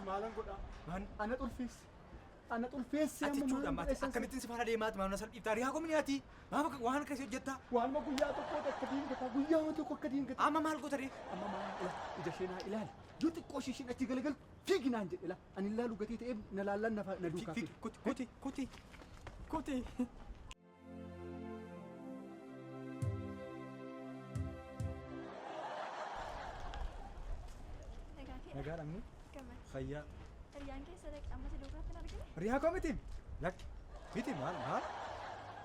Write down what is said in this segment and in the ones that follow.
maalan godha? Maan Ana xulfeessi. Ana xulfeessi ati amma cuudha maalan maati akkamittiin si faana deemaati maamna salphiftaa riyaa koominiyaati maama waan akkasii hojjettaa Waanuma guyyaa tokkooti akka diingataa guyyaa tokko akka diingataa. amma maal goota ree Amma maalan ija ishee naa ilaali. Yoo xiqqoo ishiin achi galagaltu fiiginaan jedhe la. Ani ilaalu gatii ta'eef na laallan na duukaa fi. kuti nagaa dhamni fayyaa Riyan keessa dhaqee amma si duubaatti hin argine? riyaa koo miti lakki miti maal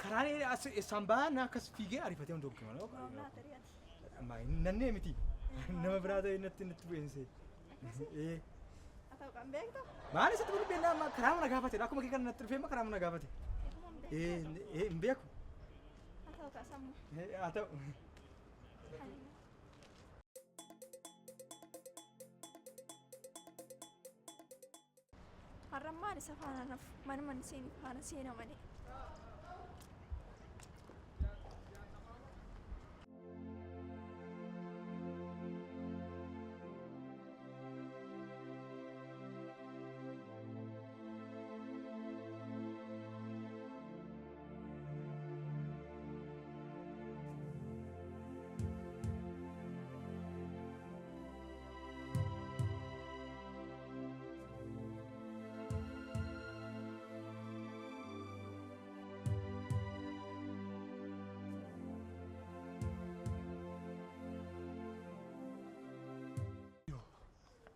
karaan as isaan ba'an akkas fiigee ariifatee hundi hoggama Maamlaa tariyaati. nannee miti nama biraa ta'e natti bu'eense Haa ta'u kan beektu? maal isatti bulu beennaa amma karaa mana gaafate akkuma kee kan natti dhufee karaa mana gaafate hin beeku Haa ta'u kan sammuu. haa ta'u Har'ammaan isa faana nafu manuma faana seena malee.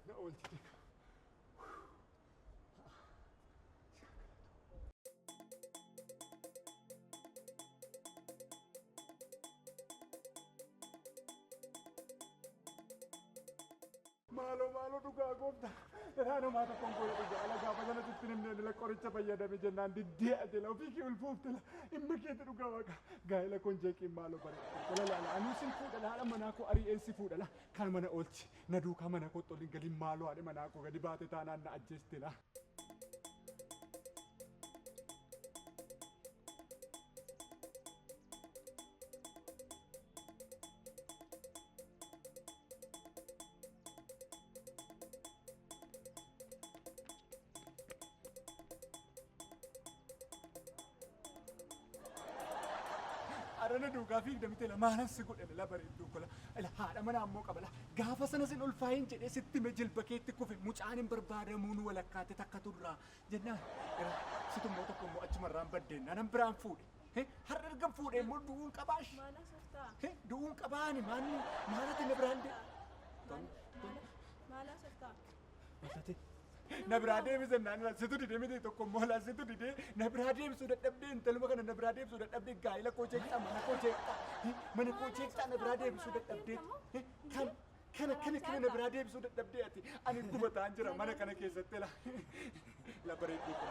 Na oolchi tika. Maaloo dhugaa gooftaa. Iraan homaa tokkoon koo dhugaa ala gaafa sana sitti nimnee nila qoricha fayyadame jennaan diddee ati la ofii kee ulfoofte la dhimma keetti dhugaa waaqa. Gaa'ela kun jeeqiin maaloo bareedu. Kola laala anuu sin fuudha la haadha manaa koo ari'een si fuudha la kan mana oolchi na duukaa mana koo xoliin galiin maaloo haadha manaa koo gadi baate taanaan na ajjeeste la. Arana duugaa fiigdamite la maalan si godhe la bareedduu kola la haadha mana ammoo qaba la gaafa sana sin ulfaayin jedhee sitti me jilba keetti kufe mucaan hin barbaadamuun walakkaate takka turraa jennaan sitummoo tokko immoo achumarraan baddeen anan biraan fuudhe har'a erga fuudhe immoo du'uun qabaash Maala softaa? du'uun qabaani maalati na biraan dee Maala softaa? na biraa deebise naan situ didee miti tokko immoo la situ didee na biraa deebisuu dadhabdee intaluma kana na biraa deebisuu dadhabdee gaa'ela koo jeeqxaa mana koo jeeqxaa na biraa deebisuu dadhabdee kana na biraa deebisuu dadhabdee ati ani gubataan jira mana kana keessatti la bareedduu ko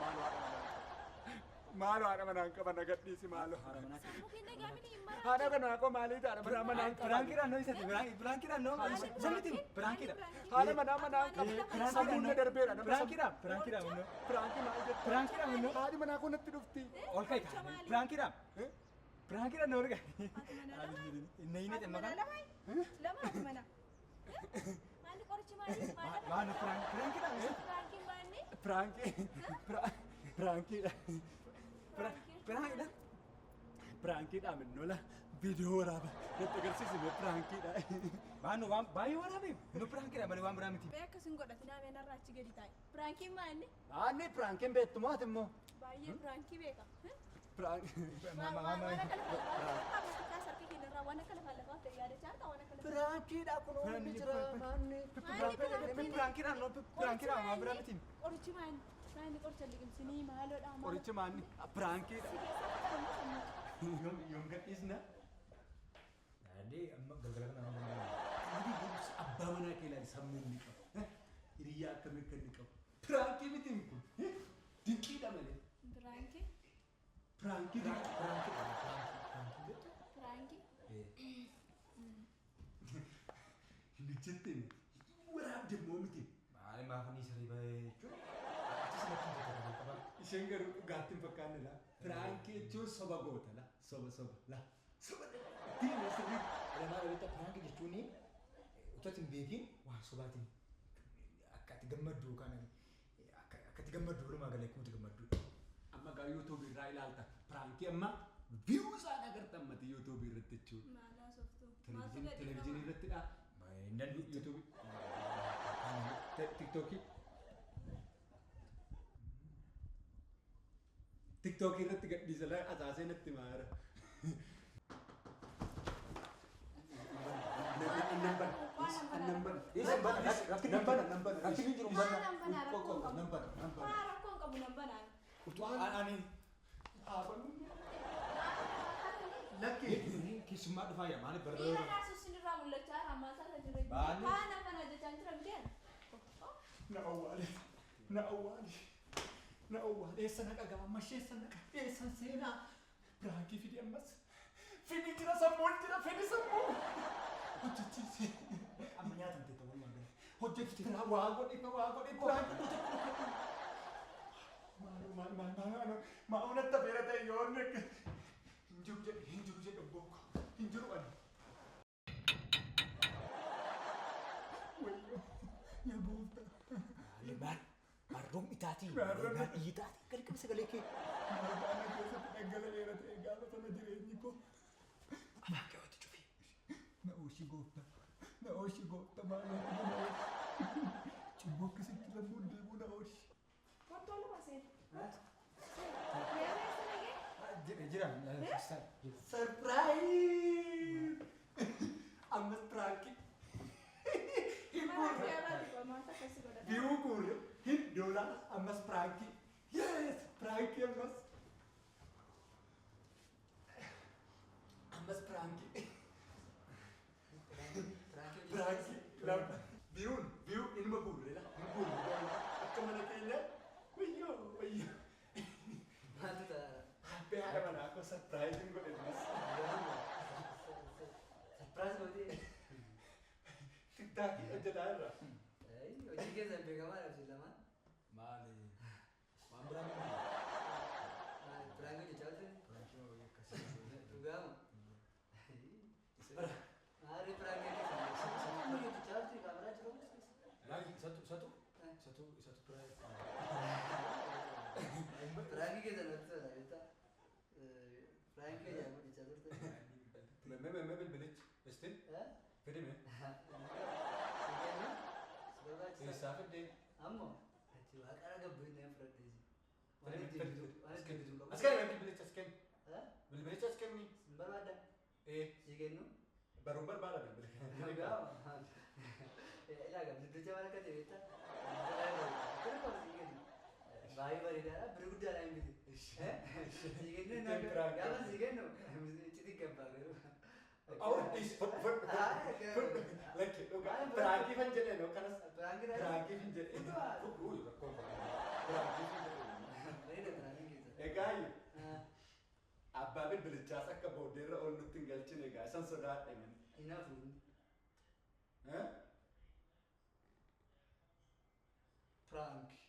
maaloo haadha manaan qaba na gadhiisi maaloo Sammuu keenya gaamini hin mara. haadha kanaa koo maalii taadha manaa manaan qaba biraankiidhaan noo isatti biraankiidhaan noo samitiin biraankiidha haadha manaan qaba sammuun na darbeera nama biraankiidhaan noo Piraanki maal jettu? biraankiidhaan noo Haadhi manaa koo natti dhufti. ol ka'i biraankiidhaan noo riga inni inni dhimma Mana kana lama? Lama ati mana? Maalli qorichi maali? Maala waan biraankiidhaan noo Firaankiin baanni? Piraankiidha. biraankiidhaan Piraankiidha minnola viidiyoo waraaba natti agarsiisime piraankiidha. waan baay'ee waraabe nu biraankiidhaan malee waan biraa miti Beeka sin godhati naamee narraa achi gadi taa'e. Firaankiin maanni? Haadhi piraankiin beektumaati immoo. Baay'ee firaankii beeka. Piraankiidha kunoo inni jira maanni. biraankiidhaan noo biraankiidhaan waan biraa miti Qorichi maanni? Maanni qoricha liqimsinii maaloodha maal? Qorichi maanni piraankiidha. yoom gadhiisna yaadee amma galgala kana abbaa manaa kee ilaali sammuu inni qabu hiriyaa akkamii akka inni qabu pirankii miti kun dinqiidha malee Firaankii? pirankii pirankii Firaankii? hin jetteen waraabde immoo miti maali maafanii sirrii bahee jechuudha achis natti hin fakkatu qaba Isheen garuu dhugaatti hin fakkaanne la. Piraanki jechuun soba goota la. Soba la. Soba Diinni sirrii lamaa dhabeetta piraanki jechuun utuu hin beekin waan sobaatiin akka ati gammaddu yookaan gammaddu walumaa galee kuuti gammaddu. Amma gaa YouTube irraa ilaalta. Pirankii amma view isaan agartan mati YouTube irratti jechuudha. Maalaa softuu. Televezyiinii irrattidha. YouTube. TikTok irratti gadhiisa la asaasee natti maara. Namban. Rakkin jiru banna. Rakkoon qabu nan banaan. Ani lakki keessummaa dhufaa yaa maaliif Dhiira barbaadu? naasuu sinirraa mul'achaa hammaasaa irra jira. Baali. Kaan amma na jechaan jira bideen. Na awwaale. Eessa naqa gama masheessa naqa. Eessa seenaa. Pirankii fidi ammas. Fidi jira sammuun jira fidi sammuu. Hojjechiise. Amma nyaatamte ta'uu malee. Hojjechiise waa godhe pirankii. Maal tabeera ta'e yoo nekk. Hinjiru jedhu booko. Hinjiru ani. Wayyo. Yaa gooftaa. Limaan marroom itaatii. Marroom Limaan iyyitaatii. Gadi qabsa galee kee. Marbaana keessatti dhangala'eera ta'e gaafa sana jireenyi koo. Afaan kee walitti cufii. Na ooshi gooftaa maaliif na ooshi. Cubboo akkasitti lammuun deemuu na ooshi. Fottoo lama seen. Jira. Surprise! Ammas pirankii. View guurre hiddoodha ammas pirankii. Yes! Pirankii ammas. Ammas pirankii. Pirankii. View ilma guurre la. Akka mana keenya. Wayyoo. Maaltu ta'a? Happy haadha manaa akka surprise godhe ammas. Surprise godhee. TikTok hojjetaa irra. Hojii keessan beekamaadha isin lamaan. Maali? Waan biraa miti. Piraangii hojjechaa turte? Pirankii wayii akkasii. Dhugaama. Maali piraangii keessan? Piraangii hojjechaa turte kaameraa jiru? Laagi isatu Piraangii keessan hojjetaa turte? Piraangii hojjechaa turte? Mee bilbilichi. Estiin? Fedime. Eessaa fiddee? Ammoo ati waaqara gabbuun na fudhadhe. As kenni bilbilicha as kenni. Bilbilicha as kenni. Barbaada. Si kennu. Baruun barbaada bilbila. Ilaaga bilbilicha maal akka ta'e beektaa? Baay'ee bareedaadha. Bira guddaadha hin biti. Si kennu gaafa si kennu iccitii gabbaa garuu. Pirankii kan jedhee no kanas Piraangii pirankii kan jedhee. Egaa abbaa bilbilichaas akka booddeerra ol nutti hin galchine egaa isan sodaadhe man. Hinaafu. Piraangii.